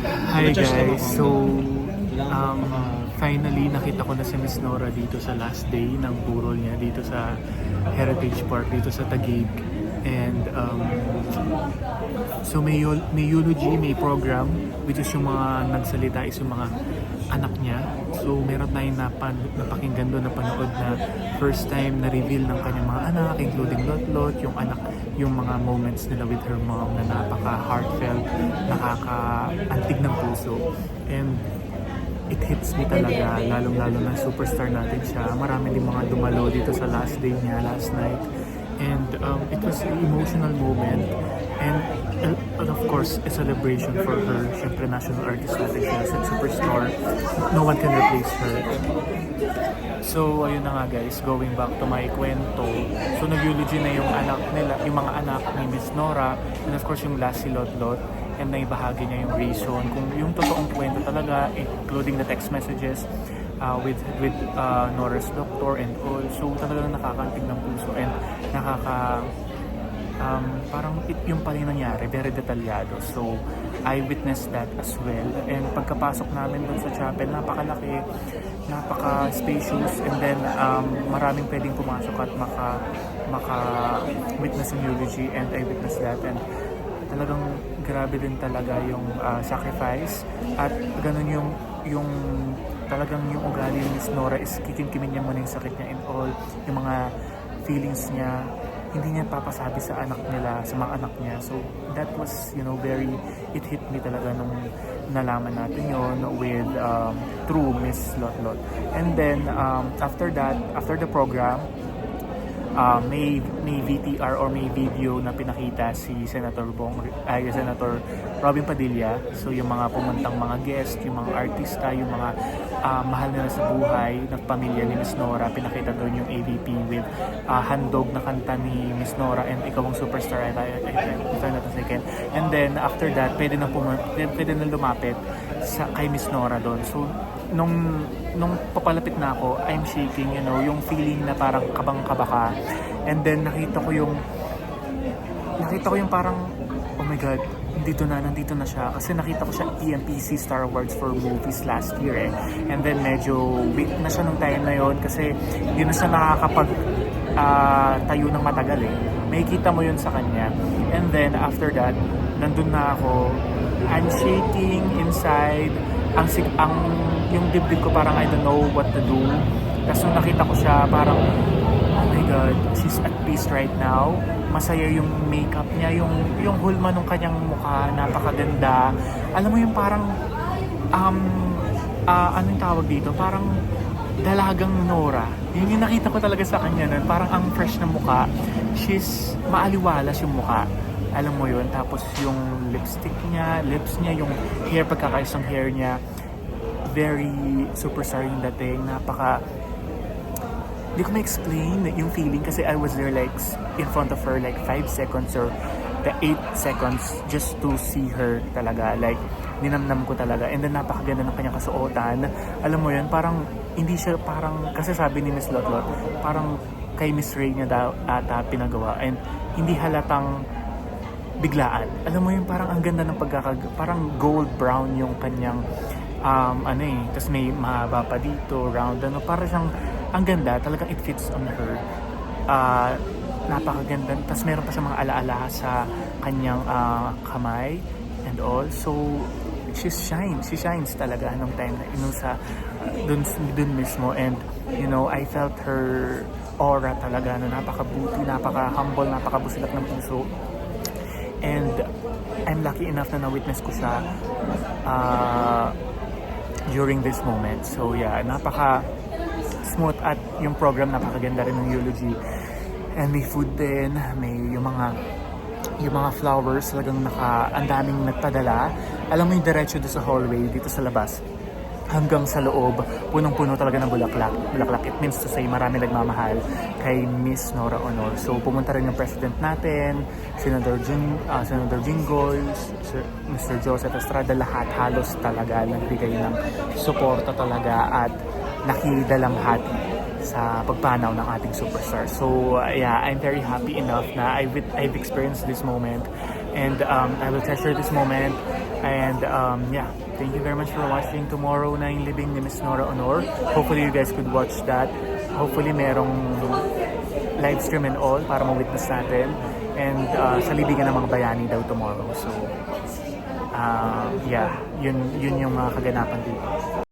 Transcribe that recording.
Hi guys, finally nakita ko na si Miss Nora dito sa last day ng burol niya dito sa Heritage Park dito sa Taguig. And so may eulogy, may program which is yung mga nagsalita is yung mga anak niya. So meron tayong napakinggan doon, napanood na first time na reveal ng kanyang mga anak, including Lotlot, yung anak, yung mga moments nila with her mom na napaka-heartfelt, nakaka-antig ng puso. And it hits me talaga, lalong-lalo na superstar natin siya. Marami din mga dumalo dito sa last day niya, last night. And it was an emotional moment. And of course, a celebration for her. Siyempre, national artist natin siya, superstar. No one can replace her. So, ayun na nga guys, going back to my kwento. So, nag-eulogy na yung anak nila, yung mga anak ni Miss Nora. And of course, yung last si Lotlot. And naibahagi niya yung reason. Kung yung totoong kwento talaga, including the text messages, with Nora's doctor and all. So talagang nakakantig ng puso and parang yung pala yung nangyari, very detalyado. So I witnessed that as well. And pagkapasok namin dun sa chapel, napakalaki, napaka-spacious, and then maraming pwedeng pumasok at maka-witness yung eulogy, and I witnessed that. And talagang grabe din talaga yung sacrifice, at ganun yung talagang yung ugali ni Miss Nora is kikimkimin niya muna yung sakit niya and all, yung mga feelings niya hindi niya papasabi sa anak nila, sa mga anak niya. So that was, it hit me talaga nung nalaman natin yon with through Miss Lotlot. And then after that, after the program, may VTR or may video na pinakita si Senator Robin Padilla. So yung mga pumuntang mga guest, yung mga artista, yung mga mahal nila sa buhay ng pamilya ni Miss Nora, pinakita doon yung AVP with handog na kanta ni Miss Nora and Ikaw ang Superstar, if I'm not mistaken. And then after that, pwede na lumapit kay Miss Nora doon. So nung papalapit na ako, I'm shaking, yung feeling na parang kabang-kaba ka. And then nakita ko yung parang, oh my God, nandito na siya. Kasi nakita ko siya EMPC Star Awards for Movies last year eh. And then medyo weak na siya nung time na yon kasi hindi na siya nakakapag tayo ng matagal eh. May kita mo yun sa kanya. And then after that, nandun na ako. I'm shaking inside. Yung dibdib ko parang I don't know what to do. Tapos nung nakita ko siya, parang oh my God, she's at peace right now. Masaya yung makeup niya, yung hulma ng kanyang mukha, napakaganda. Alam mo yung parang anong tawag dito? Parang dalagang Nora. Yun yung nakita ko talaga sa kanya nun. Parang ang fresh na mukha. She's maaliwalas yung mukha. Alam mo yun. Tapos yung lipstick niya, lips niya, yung hair, pagkakaisang hair niya, very superstar yung dating. Hindi ko ma-explain yung feeling kasi I was there like in front of her like 5 seconds or the 8 seconds just to see her talaga. Like, ninamnam ko talaga. And then napakaganda ng kanyang kasuotan. Alam mo yun, parang hindi siya parang, kasi sabi ni Miss Lotlot, parang kay Miss Ray niya daw ata pinagawa. And hindi halatang biglaan. Alam mo yun, parang ang ganda ng parang gold brown yung kanyang tapos may mahaba pa dito, round, para siyang, ang ganda, talagang it fits on her. Napakaganda, tapos meron pa siya mga alaala sa kanyang kamay and all. So she shines talaga nung time na dun mismo. And I felt her aura talaga na napakabuti, napaka-humble, napakabusilak ng puso. And I'm lucky enough na na-witness ko siya during this moment. So yeah, napaka-smooth, at yung program napakaganda rin ng eulogy. And may food din, may yung mga flowers, talagang ang daming nagpadala. Alam mo yung diretso doon sa hallway, dito sa labas, hanggang sa loob, punong-puno talaga ng bulaklak. It means to say, marami nagmamahal kay Miss Nora Honor. So pumunta rin yung president natin, Senator Jinggoy, Mr. Joseph Estrada, lahat halos talaga nagbigay ng suporta talaga at nakidalamhati sa pagpanaw ng ating superstar. So yeah, I'm very happy enough na I've experienced this moment, and I will treasure this moment And yeah, thank you very much for watching tomorrow na yung libing ni Miss Nora Honor. Hopefully you guys could watch that. Hopefully merong live stream and all para ma-witness natin. And sa libingan ng mga bayani daw tomorrow. So yeah, yun yung mga kaganapan dito.